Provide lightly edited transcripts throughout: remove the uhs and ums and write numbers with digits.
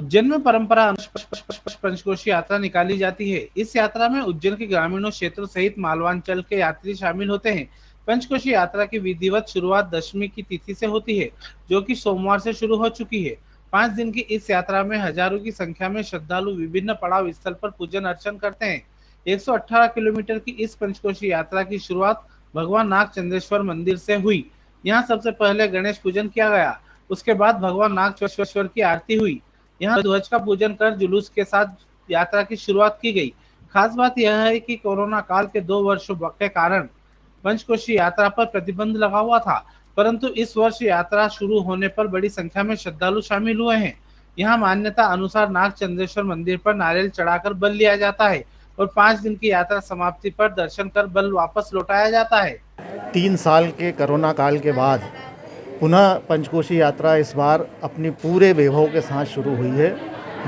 उज्जैन में परंपरा अनुसार पंचकोशी यात्रा निकाली जाती है। इस यात्रा में उज्जैन के ग्रामीणों क्षेत्र सहित मालवांचल के यात्री शामिल होते हैं। पंचकोशी यात्रा की विधिवत शुरुआत दशमी की तिथि से होती है, जो कि सोमवार से शुरू हो चुकी है। 5 दिन की इस यात्रा में हजारों की संख्या में श्रद्धालु विभिन्न पड़ाव स्थल पर पूजन अर्चन करते हैं। 118 किलोमीटर की इस पंचकोशी यात्रा की शुरुआत भगवान नाग चंद्रेश्वर मंदिर से हुई। यहाँ सबसे पहले गणेश पूजन किया गया। उसके बाद भगवान नाग चंद्रेश्वर की आरती हुई। यहाँ ध्वज का पूजन कर जुलूस के साथ यात्रा की शुरुआत की गई। खास बात यह है कि कोरोना काल के 2 वर्षों के कारण पंचकोशी यात्रा पर प्रतिबंध लगा हुआ था, परंतु इस वर्ष यात्रा शुरू होने पर बड़ी संख्या में श्रद्धालु शामिल हुए हैं। यहाँ मान्यता अनुसार नाग चंद्रेश्वर मंदिर पर नारियल चढ़ाकर बल लिया जाता है और 5 दिन की यात्रा समाप्ति पर दर्शन कर बल वापस लौटाया जाता है। 3 साल के कोरोना काल के बाद पुनः पंचकोशी यात्रा इस बार अपनी पूरे वैभव के साथ शुरू हुई है।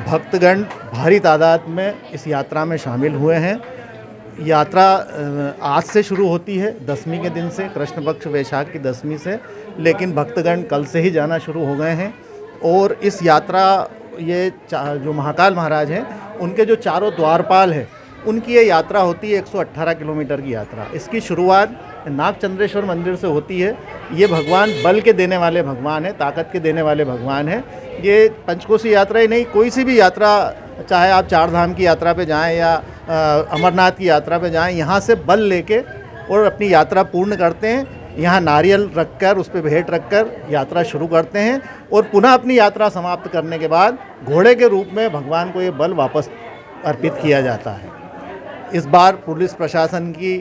भक्तगण भारी तादाद में इस यात्रा में शामिल हुए हैं। यात्रा आज से शुरू होती है, दशमी के दिन से, कृष्ण पक्ष वैशाख की दशमी से, लेकिन भक्तगण कल से ही जाना शुरू हो गए हैं। और इस यात्रा ये जो महाकाल महाराज हैं उनके जो चारों द्वारपाल हैं उनकी ये यात्रा होती है 118 किलोमीटर की यात्रा। इसकी शुरुआत नाग चंद्रेश्वर मंदिर से होती है। ये भगवान बल के देने वाले भगवान हैं, ताकत के देने वाले भगवान हैं। ये पंचकोशी यात्रा ही नहीं, कोई सी भी यात्रा, चाहे आप चार धाम की यात्रा पे जाएं या अमरनाथ की यात्रा पे जाएं, यहाँ से बल लेके और अपनी यात्रा पूर्ण करते हैं। यहाँ नारियल रखकर, उस पर भेंट रखकर यात्रा शुरू करते हैं और पुनः अपनी यात्रा समाप्त करने के बाद घोड़े के रूप में भगवान को ये बल वापस अर्पित किया जाता है। इस बार पुलिस प्रशासन की,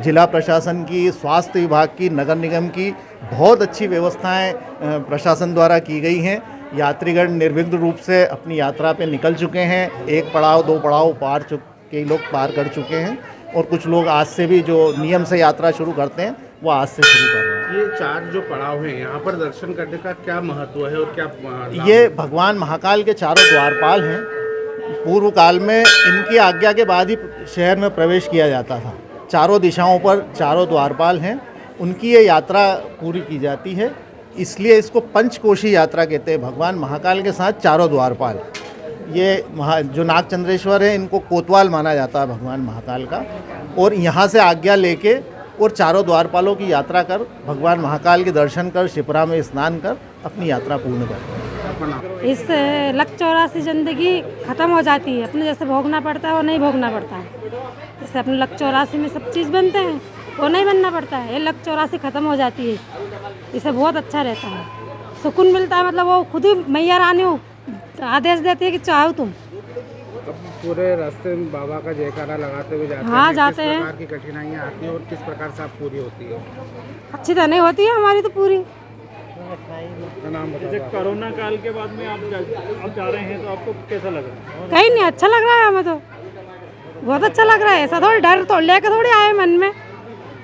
जिला प्रशासन की, स्वास्थ्य विभाग की, नगर निगम की बहुत अच्छी व्यवस्थाएं प्रशासन द्वारा की गई हैं। यात्रीगण निर्विघ्न रूप से अपनी यात्रा पे निकल चुके हैं। 1 पड़ाव 2 पड़ाव कई लोग पार कर चुके हैं और कुछ लोग आज से भी जो नियम से यात्रा शुरू करते हैं वो आज से शुरू कर रहे हैं। ये 4 जो पड़ाव हैं, यहाँ पर दर्शन करने का क्या महत्व है और क्या लाभ? ये भगवान महाकाल के चारों द्वारपाल हैं। पूर्व काल में इनकी आज्ञा के बाद ही शहर में प्रवेश किया जाता था। चारों दिशाओं पर चारों द्वारपाल हैं, उनकी ये यात्रा पूरी की जाती है, इसलिए इसको पंचकोशी यात्रा कहते हैं। भगवान महाकाल के साथ चारों द्वारपाल। ये जो नाग चंद्रेश्वर है, इनको कोतवाल माना जाता है भगवान महाकाल का, और यहाँ से आज्ञा लेके और चारों द्वारपालों की यात्रा कर, भगवान महाकाल के दर्शन कर, शिप्रा में स्नान कर अपनी यात्रा पूर्ण करते हैं। इस लक 84 ज़िंदगी ख़त्म हो जाती है। अपने जैसे भोगना पड़ता है वो नहीं भोगना पड़ता है। जैसे अपने लक 84 में सब चीज़ बनते हैं, वो नहीं बनना पड़ता है। ये लक 84 ख़त्म हो जाती है, इससे बहुत अच्छा रहता है, सुकून मिलता है। मतलब वो खुद ही मैया रानी आदेश देती है कि चाहो तुम। अब पूरे रास्ते में बाबा का जयकारा लगाते हुए जाते हाँ, हैं। जाते किस हैं। प्रकार की कठिनाइयाँ आती हैं और किस प्रकार से आप पूरी होती है? अच्छी तो नहीं होती है हमारी तो पूरी। नाम जैसे कोरोना काल के बाद में आप जा रहे हैं तो आपको कैसा लग रहा है? कहीं नहीं, अच्छा लग रहा है हमें तो, बहुत अच्छा लग रहा है। ऐसा थोड़ी डर तो लेके थोड़ी आए मन में,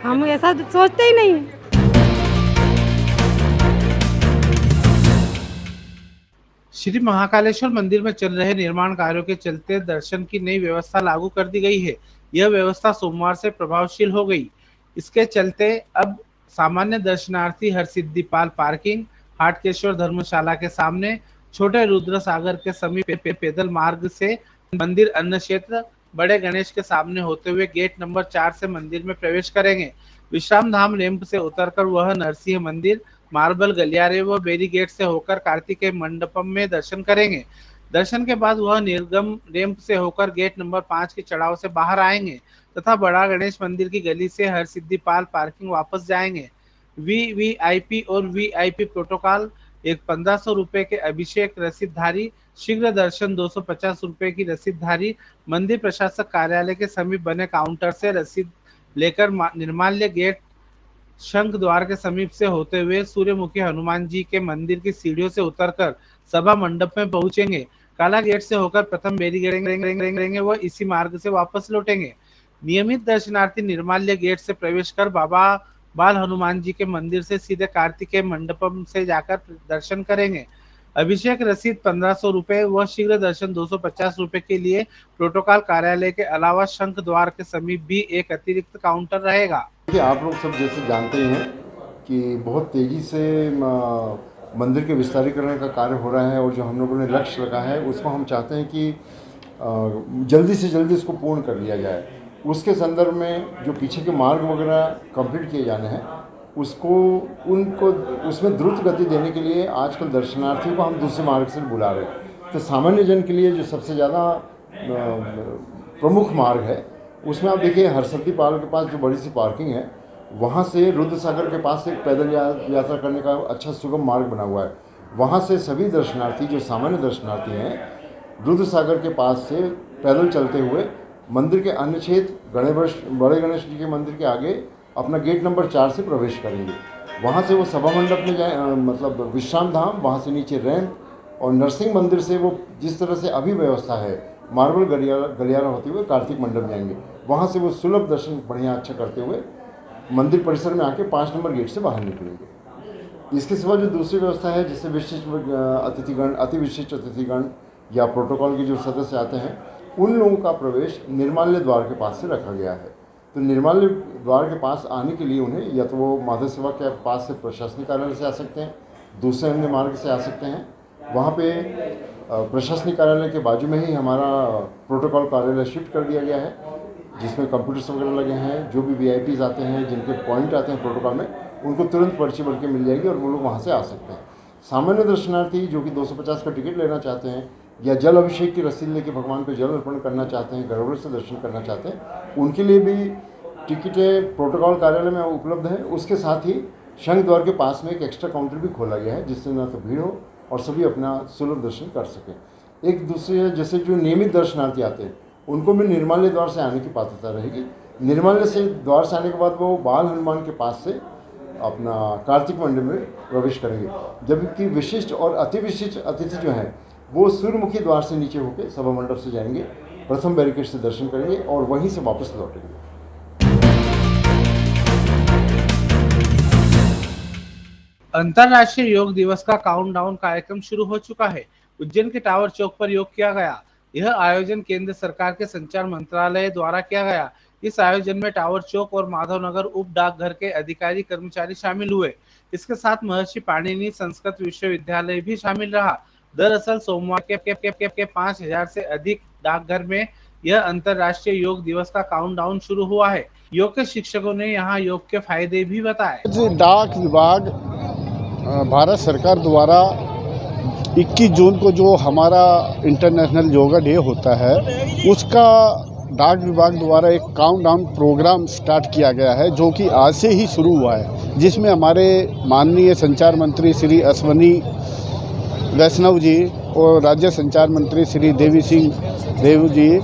हम ऐसा सोचते ही नहीं। श्री महाकालेश्वर मंदिर में चल रहे निर्माण कार्यों के चलते दर्शन की नई व्यवस्था लागू कर दी गई है। यह व्यवस्था सोमवार से प्रभावशील हो गई। इसके चलते अब सामान्य दर्शनार्थी हरसिद्धिपाल पार्किंग, हाटकेश्वर धर्मशाला के सामने, छोटे रुद्र सागर के समीप पैदल मार्ग से मंदिर अन्न क्षेत्र, बड़े गणेश के सामने होते हुए गेट नंबर 4 से मंदिर में प्रवेश करेंगे। विश्राम धाम रैंप से उतरकर वह नरसिंह मंदिर, मार्बल गलियारे व बैरीगेट से होकर कार्तिकेय मंडपम में दर्शन करेंगे। दर्शन के बाद वह निर्गम रैंप से होकर गेट नंबर 5 के चढ़ाव से बाहर आएंगे तथा बड़ा गणेश मंदिर की गली से हरसिद्धिपाल पार्किंग वापस जाएंगे। वीवीआईपी और वीआईपी प्रोटोकॉल: एक 1500 रुपए के अभिषेक रसीदधारी, शीघ्र दर्शन 250 रुपए की रसीदधारी मंदिर प्रशासक कार्यालय के समीप बने काउंटर से रसीद लेकर निर्माल्य गेट शंख द्वार के समीप से होते हुए सूर्यमुखी हनुमान जी के मंदिर की सीढ़ियों से उतरकर सभा मंडप में पहुंचेंगे। काला गेट से होकर प्रथम बैरीगेट व इसी मार्ग से वापस लौटेंगे। नियमित दर्शनार्थी निर्माल्य गेट से प्रवेश कर बाबा बाल हनुमान जी के मंदिर से सीधे कार्तिकेय मंडपम से जाकर दर्शन करेंगे। अभिषेक रसीद 1500 रुपए व शीघ्र दर्शन 250 रुपए के लिए प्रोटोकॉल कार्यालय के अलावा शंख द्वार के समीप भी एक अतिरिक्त काउंटर रहेगा। देखिए, आप लोग सब जैसे जानते हैं कि बहुत तेज़ी से मंदिर के विस्तारीकरण का कार्य हो रहा है और जो हम लोगों ने लक्ष्य रखा है उसको हम चाहते हैं कि जल्दी से जल्दी उसको पूर्ण कर लिया जाए। उसके संदर्भ में जो पीछे के मार्ग वगैरह कंप्लीट किए जाने हैं उनको उसमें द्रुत गति देने के लिए आजकल दर्शनार्थियों को हम दूसरे मार्ग से बुला रहे हैं। तो सामान्य जन के लिए जो सबसे ज़्यादा प्रमुख मार्ग है उसमें आप देखिए हरसद्दी पाल के पास जो बड़ी सी पार्किंग है वहाँ से रुद्रसागर के पास एक पैदल यात्रा करने का अच्छा सुगम मार्ग बना हुआ है। वहाँ से सभी दर्शनार्थी जो सामान्य दर्शनार्थी हैं रुद्रसागर के पास से पैदल चलते हुए मंदिर के अन्य क्षेत्र बड़े गणेश जी के मंदिर के आगे अपना गेट नंबर 4 से प्रवेश करेंगे। वहाँ से वो सभा मंडप में जाए मतलब विश्राम धाम, वहाँ से नीचे रैंप और नरसिंह मंदिर से वो जिस तरह से अभी व्यवस्था है मार्बल गलियारा होते हुए कार्तिक मंडप जाएंगे। वहाँ से वो सुलभ दर्शन बढ़िया अच्छा करते हुए मंदिर परिसर में आके 5 नंबर गेट से बाहर निकलेंगे। इसके सिवा जो दूसरी व्यवस्था है जिससे विशिष्ट अतिथिगण, अति विशिष्ट अतिथिगण या प्रोटोकॉल के जो सदस्य आते हैं उन लोगों का प्रवेश निर्माल्य द्वार के पास से रखा गया है। तो निर्माल्य द्वार के पास आने के लिए उन्हें या तो वो माधव सेवा के पास से प्रशासनिक कार्यालय से आ सकते हैं, दूसरे अन्य मार्ग से आ सकते हैं। वहाँ पे प्रशासनिक कार्यालय के बाजू में ही हमारा प्रोटोकॉल कार्यालय शिफ्ट कर दिया गया है जिसमें कंप्यूटर्स वगैरह लगे हैं। जो भी VIPs आते हैं जिनके पॉइंट आते हैं प्रोटोकॉल में उनको तुरंत पर्ची भर के मिल जाएगी और वो लोग वहाँ से आ सकते हैं। सामान्य दर्शनार्थी जो कि 250 का टिकट लेना चाहते हैं या जल अभिषेक की रसीद लेके भगवान को जल अर्पण करना चाहते हैं, गरुड़ से दर्शन करना चाहते हैं, उनके लिए भी टिकटें प्रोटोकॉल कार्यालय में उपलब्ध हैं। उसके साथ ही शंख द्वार के पास में एक एक्स्ट्रा काउंटर भी खोला गया है जिससे न तो भीड़ हो और सभी अपना सुलभ दर्शन कर सकें। एक दूसरे जैसे जो नियमित दर्शनार्थी आते हैं उनको भी निर्माल्य द्वार से आने की पात्रता रहेगी। निर्माल्य से द्वार से आने के बाद वो बाल हनुमान के पास से अपना कार्तिक मंडप में प्रवेश करेंगे, जबकि विशिष्ट और अति विशिष्ट अतिथि जो हैं वो सूर्यमुखी द्वार से नीचे होकर सभा मंडप से जाएंगे, प्रथम बैरिकेड से दर्शन करेंगे और वहीं से वापस लौटेंगे। अंतर्राष्ट्रीय योग दिवस का काउंटडाउन कार्यक्रम शुरू हो चुका है। उज्जैन के टावर चौक पर योग किया गया। यह आयोजन केंद्र सरकार के संचार मंत्रालय द्वारा किया गया। इस आयोजन में टावर चौक और माधवनगर उप डाकघर के अधिकारी कर्मचारी शामिल हुए। इसके साथ महर्षि पाणिनि संस्कृत विश्वविद्यालय भी शामिल रहा। दरअसल सोमवार के 5000 से अधिक डाकघर में यह अंतर्राष्ट्रीय योग दिवस का काउंटडाउन शुरू हुआ है। योग के शिक्षकों ने यहाँ योग के फायदे भी बताए। डाक विभाग भारत सरकार द्वारा 21 जून को जो हमारा इंटरनेशनल योगा डे होता है उसका डाक विभाग द्वारा एक काउंटडाउन प्रोग्राम स्टार्ट किया गया है जो कि आज से ही शुरू हुआ है, जिसमें हमारे माननीय संचार मंत्री श्री अश्वनी वैष्णव जी और राज्य संचार मंत्री श्री देवी सिंह देव जी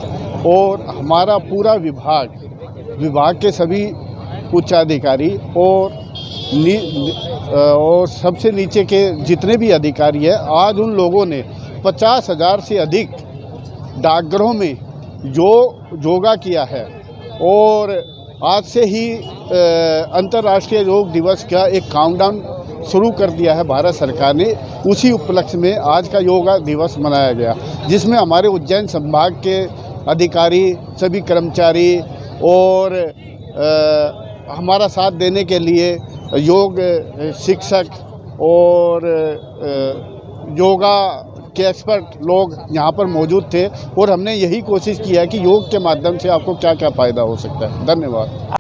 और हमारा पूरा विभाग के सभी उच्चाधिकारी और सबसे नीचे के जितने भी अधिकारी हैं, आज उन लोगों ने 50,000 से अधिक डाकघरों में योगा किया है और आज से ही अंतर्राष्ट्रीय योग दिवस का एक काउंटडाउन शुरू कर दिया है भारत सरकार ने। उसी उपलक्ष्य में आज का योगा दिवस मनाया गया, जिसमें हमारे उज्जैन संभाग के अधिकारी, सभी कर्मचारी और हमारा साथ देने के लिए योग शिक्षक और योगा के एक्सपर्ट लोग यहाँ पर मौजूद थे और हमने यही कोशिश की है कि योग के माध्यम से आपको क्या क्या फ़ायदा हो सकता है। धन्यवाद।